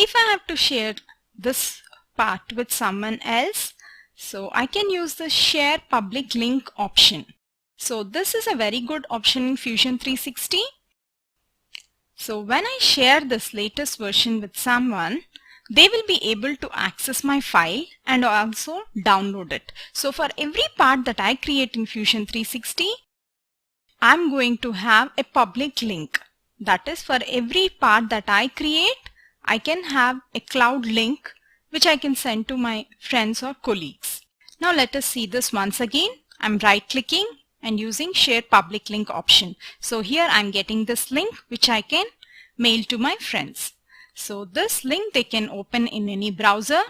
if I have to share this part with someone else, so I can use the share public link option. So this is a very good option in Fusion 360. So when I share this latest version with someone, they will be able to access my file and also download it. So for every part that I create in Fusion 360, I'm going to have a public link. That is, for every part that I create, I can have a cloud link which I can send to my friends or colleagues. Now let us see this once again. I'm right clicking and using share public link option. So here I'm getting this link which I can mail to my friends. So this link they can open in any browser,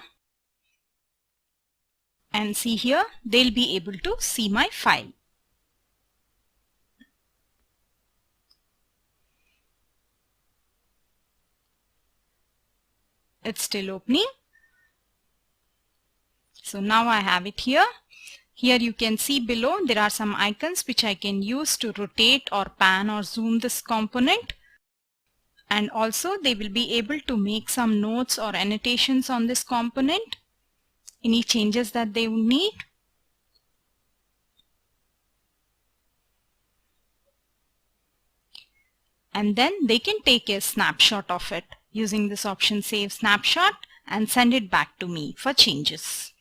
and see here they'll be able to see my file. It's still opening. So now I have it here. Here you can see below there are some icons which I can use to rotate or pan or zoom this component. And also they will be able to make some notes or annotations on this component, any changes that they would need. And then they can take a snapshot of it using this option Save Snapshot and send it back to me for changes.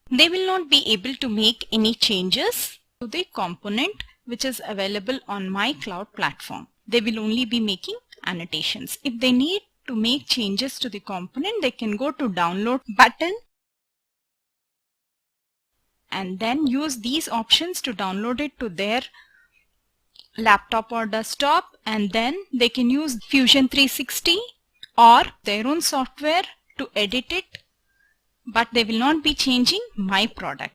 They will not be able to make any changes to the component which is available on my cloud platform. They will only be making annotations. If they need to make changes to the component, they can go to download button and then use these options to download it to their laptop or desktop, and then they can use Fusion 360 or their own software to edit it, but they will not be changing my product.